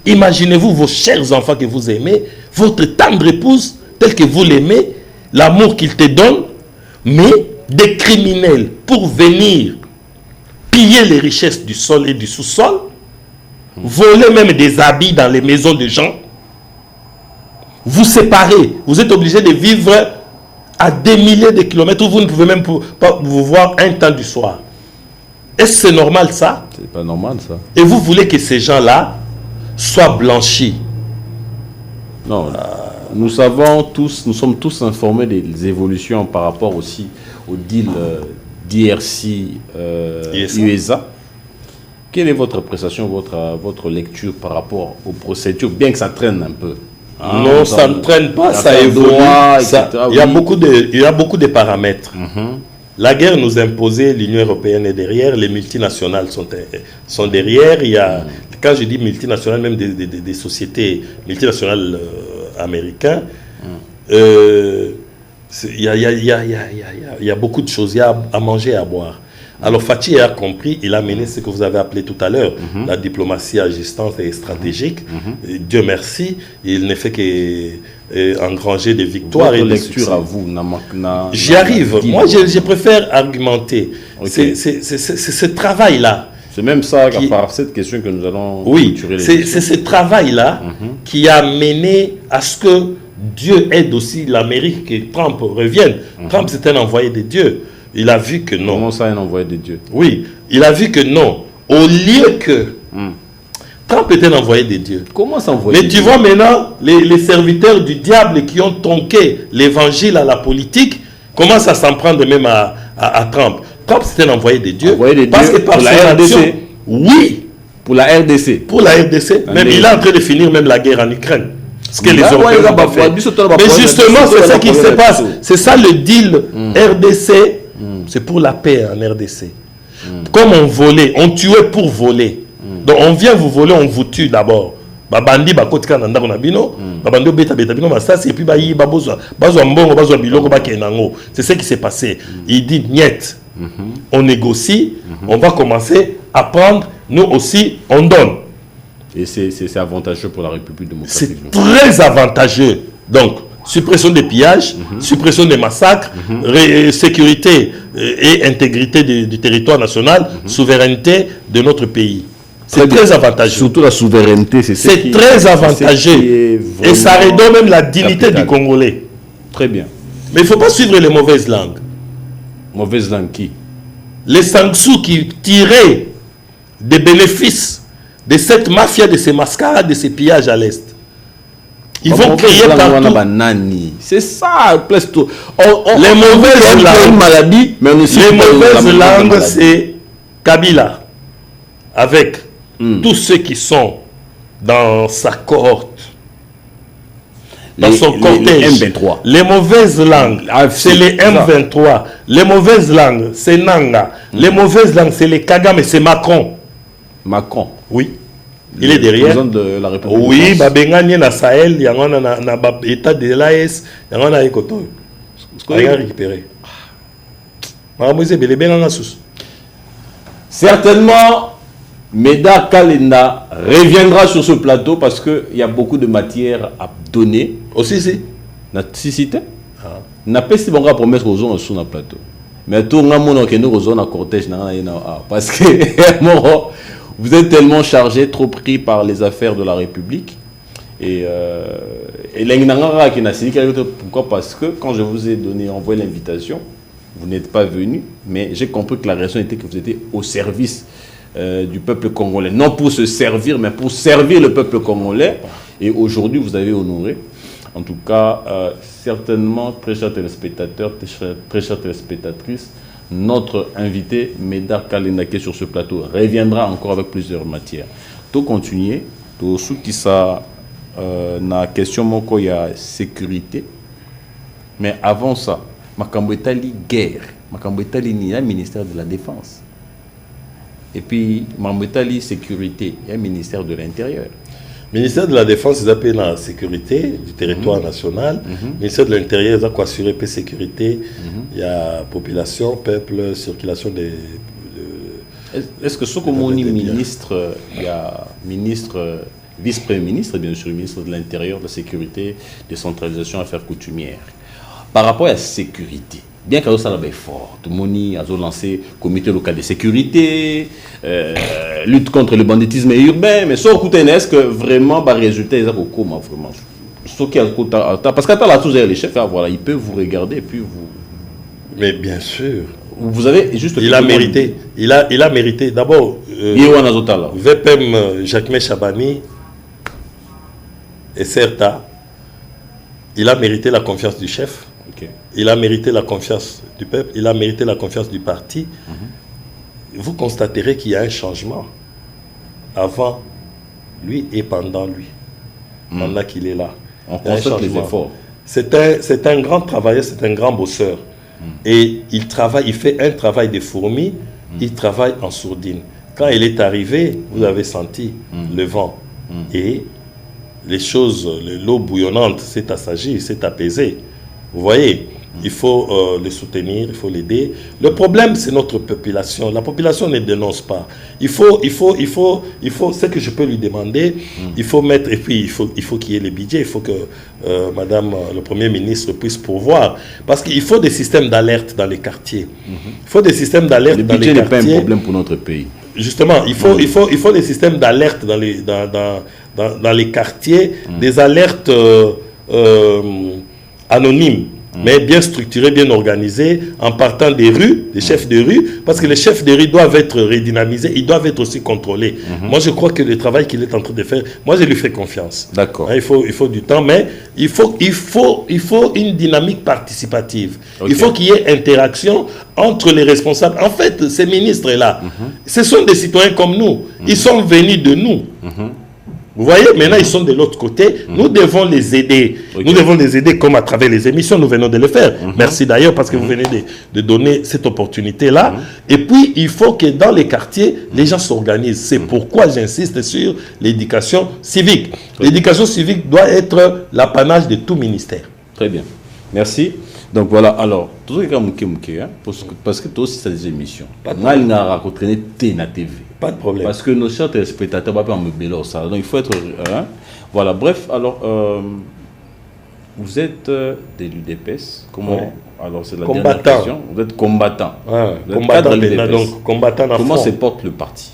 Imaginez-vous vos chers enfants que vous aimez, votre tendre épouse, tel que vous l'aimez, l'amour qu'il te donne, mais des criminels pour venir piller les richesses du sol et du sous-sol, voler même des habits dans les maisons des gens, vous séparez, vous êtes obligé de vivre à des milliers de kilomètres où vous ne pouvez même pas vous voir un temps du soir. Est-ce que c'est normal ça? C'est pas normal ça. Et vous voulez que ces gens-là soient blanchis? Non, nous savons tous, nous sommes tous informés des évolutions par rapport aussi au deal d'IRC USA. Quelle est votre appréciation, votre lecture par rapport aux procédures, bien que ça traîne un peu? Non, ça ne traîne pas, ça évolue. Il y a beaucoup de paramètres. La guerre nous imposait, l'Union européenne est derrière, les multinationales sont derrière. Il y a, quand je dis multinationales, même des sociétés multinationales américaines, il y a beaucoup de choses, il y a à manger et à boire. Alors Fathi a compris, il a mené ce que vous avez appelé tout à l'heure, la diplomatie agissante et stratégique. Et Dieu merci, il ne fait qu'engranger des victoires. Votre et des lecture succès. à vous, J'y arrive. Moi, je préfère argumenter. Okay. C'est ce travail-là. C'est même ça, par cette question que nous allons... Oui, c'est ce travail-là qui a mené à ce que Dieu aide aussi l'Amérique, que Trump revienne. Trump, c'est un envoyé de Dieu. Il a vu que non. Comment ça, un envoyé de Dieu? Oui, il a vu que non. Au lieu que Trump était un envoyé de Dieu. Comment ça envoyé? Mais tu vois maintenant, les serviteurs du diable qui ont tronqué l'évangile à la politique commencent à s'en prendre même à Trump. Trump, c'était un envoyé de Dieu. Parce que par pour la RDC. Oui. Pour la RDC. Pour la RDC. Même il est en train de finir même la guerre en Ukraine. Ce que les Européens ont fait. Mais justement, c'est ça qui se passe. C'est ça le deal RDC. C'est pour la paix en RDC. Comme on volait, on tuait pour voler. Donc on vient vous voler, on vous tue d'abord. Babandi bakotika na ndako na bino, babandi beta bino masasi et puis ba yi babozo mbongo bazo biloko ba kenango. C'est ce qui s'est passé. Il dit niet. On négocie, on va commencer à prendre, nous aussi on donne. Et c'est avantageux pour la République démocratique. C'est très avantageux. Donc suppression des pillages, suppression des massacres, sécurité et intégrité du territoire national, souveraineté de notre pays. C'est très avantageux. Surtout la souveraineté, c'est très avantageux. Et ça redonne même la dignité du Congolais. Très bien. Mais il ne faut pas suivre les mauvaises langues. Mauvaises langues qui? Les Sangsou qui tiraient des bénéfices de cette mafia, de ces mascarades, de ces pillages à l'Est. Ils vont crier partout. C'est ça, presto. Les mauvaises langues, maladie, mais les mauvaises langues, c'est Kabila, avec tous ceux qui sont dans sa cohorte, dans son cortège. Les mauvaises langues, c'est les M23. Les mauvaises langues, c'est Nanga. Les mauvaises langues, c'est les Kagame, c'est Macron. Macron? Oui. Il est derrière. De la République. Oui, Babengani na Sahel, il y a un état de l'AS, il y a un écoto. Il y a récupéré. Certainement, Médard Kalenda reviendra sur ce plateau parce qu'il y a beaucoup de matière à donner. Aussi, si. Cité. N'a pas si bon promesse aux gens sur le plateau. Mais tout le monde qui nous rejoint à cortège parce que vous êtes tellement chargé, trop pris par les affaires de la République. Et pourquoi? Parce que quand je vous ai envoyé l'invitation, vous n'êtes pas venu, mais j'ai compris que la raison était que vous étiez au service du peuple congolais. Non pour se servir, mais pour servir le peuple congolais. Et aujourd'hui, vous avez honoré. En tout cas, certainement, très chers téléspectateurs, très chères téléspectatrices, notre invité, Médard Kalendake, sur ce plateau, reviendra encore avec plusieurs matières. Tout continuer, tout ce qui ça, na question moko ya sécurité. Mais avant ça, makambo etali guerre, makambo etali ni un ministère de la Défense. Et puis, makambo etali sécurité, il y a un ministère de l'Intérieur. Ministère de la Défense, ils appellent la sécurité du territoire national. Ministère de l'Intérieur, ils ont assuré la sécurité. Il y a population, peuple, circulation des... Est-ce que ce que mon ministre, il y a ministre, vice-premier ministre, bien sûr, ministre de l'Intérieur, de la Sécurité, décentralisation, affaires coutumières. Par rapport à la sécurité, bien que ça soit fort, tout le monde a lancé le comité local de sécurité, lutte contre le banditisme urbain, mais est-ce que vraiment, le résultat est comment vraiment? Parce qu'à là, tous les chefs, voilà, ils peuvent vous regarder et puis vous... Mais bien sûr. Vous avez juste... Il a mérité. Il a mérité. D'abord, VPM Jacques Chabani et CERTA, il a mérité la confiance du chef. Okay. Il a mérité la confiance du peuple. Il a mérité la confiance du parti. Vous constaterez qu'il y a un changement avant lui et pendant lui. Pendant qu'il est là. On constate les efforts. C'est un grand travailleur, c'est un grand bosseur. Et il travaille, il fait un travail de fourmi, il travaille en sourdine. Quand il est arrivé, vous avez senti le vent. Et les choses, l'eau bouillonnante s'est assagie, s'est apaisée. Vous voyez, il faut le soutenir, il faut l'aider. Le problème, c'est notre population. La population ne dénonce pas. Il faut, ce que je peux lui demander, il faut mettre, et puis il faut qu'il y ait les budgets, il faut que Madame le Premier ministre puisse pourvoir. Parce qu'il faut des systèmes d'alerte dans les quartiers. Il faut des systèmes d'alerte dans les quartiers. Le budget n'est pas un problème pour notre pays. Justement, il faut des systèmes d'alerte dans les quartiers, des alertes anonymes, mais bien structurés, bien organisés, en partant des rues, des chefs de rue, parce que les chefs de rue doivent être redynamisés, ils doivent être aussi contrôlés. Moi, je crois que le travail qu'il est en train de faire, moi, je lui fais confiance. D'accord. Il faut du temps, mais il faut une dynamique participative. Okay. Il faut qu'il y ait interaction entre les responsables. En fait, ces ministres-là, ce sont des citoyens comme nous. Ils sont venus de nous. Vous voyez, maintenant ils sont de l'autre côté. Nous devons les aider. Okay. Nous devons les aider comme à travers les émissions, nous venons de le faire. Merci d'ailleurs parce que vous venez de donner cette opportunité-là. Et puis, il faut que dans les quartiers, les gens s'organisent. C'est pourquoi j'insiste sur l'éducation civique. L'éducation civique doit être l'apanage de tout ministère. Très bien. Merci. Donc voilà, alors, tout ce qui est parce que toi aussi, c'est des émissions. On a rencontré na TV. Pas de problème. Parce que nos chers téléspectateurs ne vont pas me mêler ça. Donc il faut être... voilà, bref, alors, vous êtes de l'UDPS. Comment alors, c'est la dernière question. Vous êtes combattant. Combattant maintenant, donc combattant à Comment fond. se porte le parti?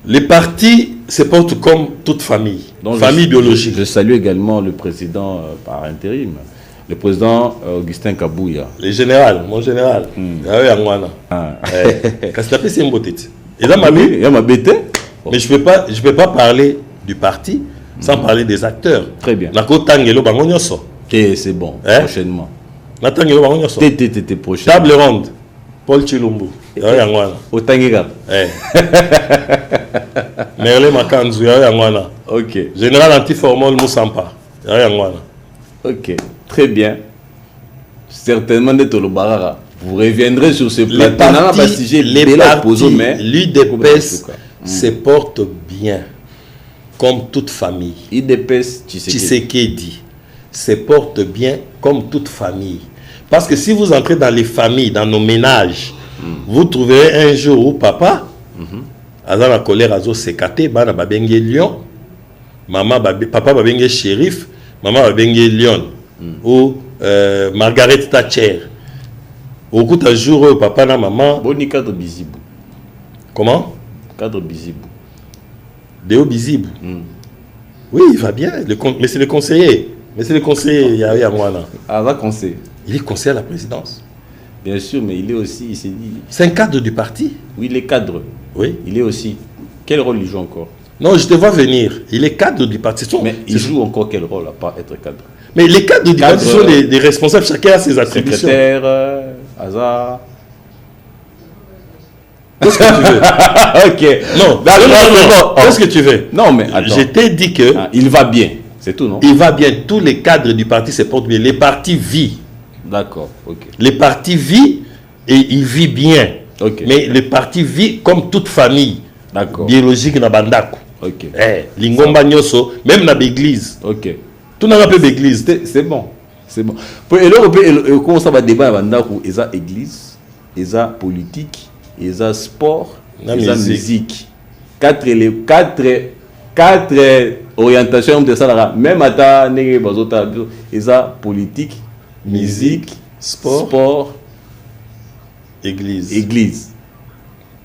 Les partis se portent comme toute famille. Donc, famille biologique. Je salue également le président par intérim. Le président Augustin Kabouya. Le général, mon général. C'est une beauté. Et là, mais je ne peux pas parler du parti sans parler des acteurs. Très bien. C'est bon, prochainement. Prochainement. Table ronde. Paul Chilumbu. Merle Makanzu. Ok. Général antiformal Moussampa. Ok, très bien. Certainement, vous reviendrez sur ce plateau. L'UDPS se porte bien, comme toute famille. l'UDPS, Tshisekedi se porte bien comme toute famille. Parce que si vous entrez dans les familles, dans nos ménages, vous trouverez un jour où papa, a la colère, azo sekate, bana babenge lion, papa babenge shérif, maman babenge lion, ou Margaret Thatcher. Au coup d'un jour, papa et maman. Boni cadre Bizibou. Comment? Cadre Bizibou. Déo Bizibou. Oui, il va bien. Mais c'est le conseiller. Mais c'est le conseiller, il y a moi là. Ah, va conseiller. Il est conseiller à la présidence. Bien sûr, mais il est aussi, il s'est dit... C'est un cadre du parti. Oui, il est cadre. Oui. Il est aussi... Quel rôle il joue encore? Non, je te vois venir. Il est cadre du parti. Mais il joue encore quel rôle à part être cadre? Mais les cadres du parti sont des responsables. Chacun a ses attributions. Secrétaire, hasard... Qu'est-ce que tu veux? Ok. Non, non. Qu'est-ce que tu veux? Non, mais attends. Je t'ai dit que... il va bien. C'est tout, non? Il va bien. Tous les cadres du parti se portent bien. Les partis vivent. D'accord, ok. Les partis vivent et ils vivent bien. Ok. Mais le parti vit comme toute famille. D'accord. Biologique na bandako. Ok. Lingomba nyoso, même na l'église. Ok. Tout n'a pas d'église. C'est bon. C'est bon. Et là, on commence à débat à bandako. Ils ont église, ils ont politique, ils ont sport, ils ont musique. Quatre orientations de ça. Même à ta ils ont politique, musique, sport, église.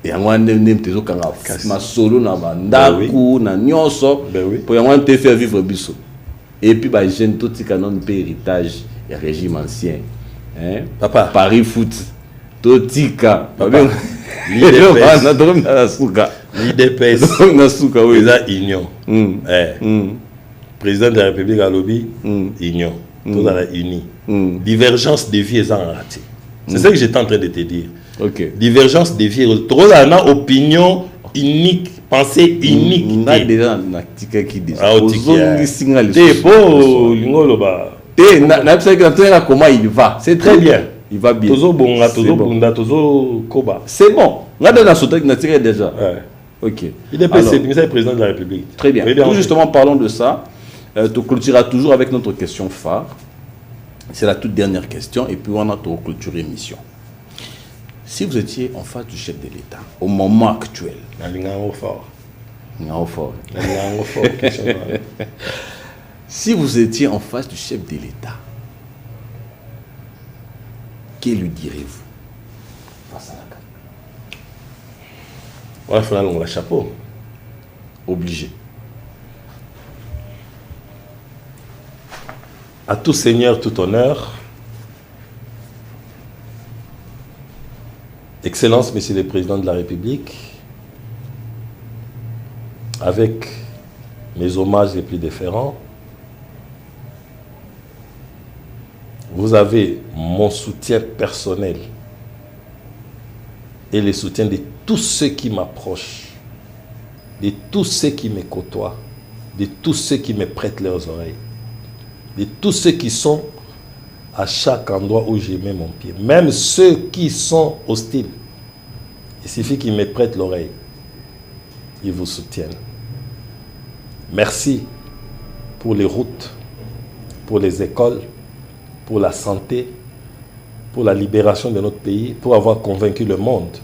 Et à moi, je ma solo na bandaku na nyonso pour moi te faire vivre biso. Et puis bah jeune tout canon de héritage et régime ancien. Hein? Papa. Paris foot. Totika. Papa. L'IDPS. Oui. Union. Président de la République à lobby. Union. Tout dans la uni. Divergence des vies en raté. C'est ça que j'étais en train de te dire. Ok. Divergence des vies. Trop d'ana opinion unique, pensée unique. On a déjà un tika qui dit. Comment il va? C'est très bien. Il va bien. C'est bon. On a déjà. Ok. Il est président de la République. Très bien. Nous justement parlons de ça. Tu clôtureras toujours avec notre question phare. C'est la toute dernière question et puis on a clôturé l'émission. Si vous étiez en face du chef de l'État au moment actuel, si vous étiez en face du chef de l'État, que lui direz-vous face à la carte? On va faire chapeau. Obligé. À tout seigneur, tout honneur. Excellence, Monsieur le Président de la République, avec mes hommages les plus déférents, vous avez mon soutien personnel et le soutien de tous ceux qui m'approchent, de tous ceux qui me côtoient, de tous ceux qui me prêtent leurs oreilles, de tous ceux qui sont à chaque endroit où je mets mon pied, même ceux qui sont hostiles. Il suffit qu'ils me prêtent l'oreille. Ils vous soutiennent. Merci pour les routes, pour les écoles, pour la santé, pour la libération de notre pays, pour avoir convaincu le monde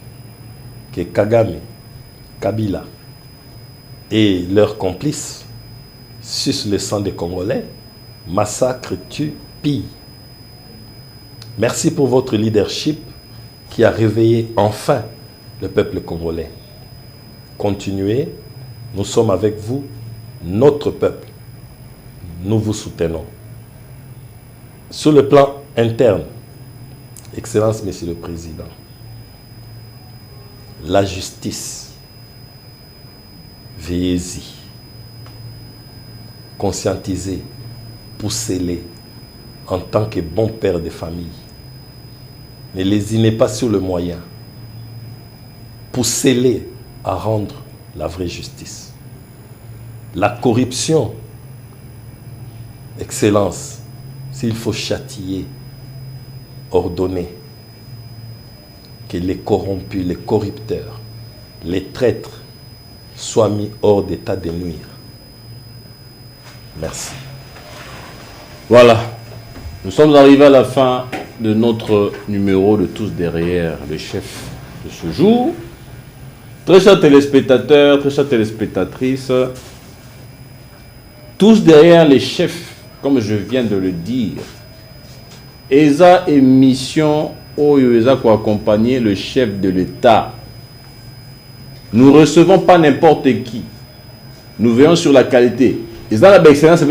que Kagame, Kabila et leurs complices sucent le sang des Congolais, massacrent, tuent, pillent. Merci pour votre leadership qui a réveillé enfin le peuple congolais. Continuez, nous sommes avec vous, notre peuple. Nous vous soutenons. Sur le plan interne, Excellence, Monsieur le Président, la justice, veillez-y, conscientisez, poussez-les en tant que bon père de famille. Ne lésinez pas sur le moyen. Poussez-les à rendre la vraie justice. La corruption, Excellence, s'il faut châtier, ordonner que les corrompus, les corrupteurs, les traîtres soient mis hors d'état de nuire. Merci. Voilà. Nous sommes arrivés à la fin de notre numéro de Tous derrière le chef de ce jour. Très chers téléspectateurs, très chères téléspectatrices, tous derrière les chefs, comme je viens de le dire, ESA émission ESA pour accompagner le chef de l'État. Nous ne recevons pas n'importe qui. Nous veillons sur la qualité. ESA la excellence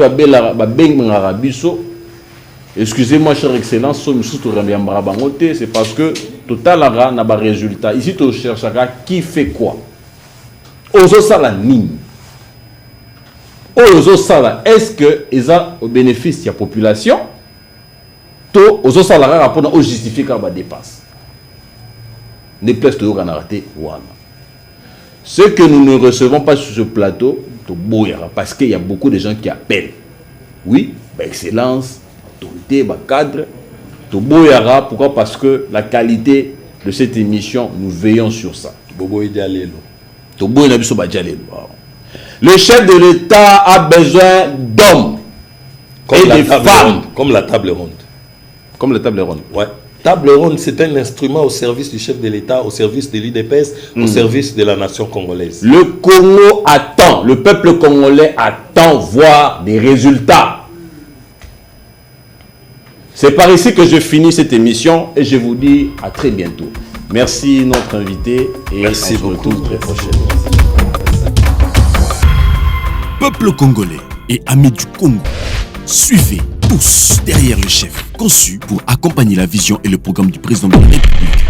Excusez-moi, chère excellence, c'est parce que total n'a pas résultat. Ici, tu cherches qui fait quoi. Ozo sala nini. Ozo sala, est-ce que ils ont au bénéfice de la population? To ozo sala rapport au justifier quand on dépasse. Ne plaise toujours qu'on a raté. Voilà. Ce que nous ne recevons pas sur ce plateau, parce qu'il y a beaucoup de gens qui appellent. Oui, excellence. Autorité, cadre, pourquoi? Parce que la qualité de cette émission, nous veillons sur ça. Le chef de l'État a besoin d'hommes et de femmes. Comme la table ronde. Comme la table ronde. Ouais. Table ronde, c'est un instrument au service du chef de l'État, au service de l'UDPS, au service de la nation congolaise. Le Congo attend, le peuple congolais attend voir des résultats. C'est par ici que je finis cette émission et je vous dis à très bientôt. Merci notre invité et merci beaucoup. Très prochainement. Peuple congolais et amis du Congo, suivez tous derrière le chef, conçu pour accompagner la vision et le programme du président de la République.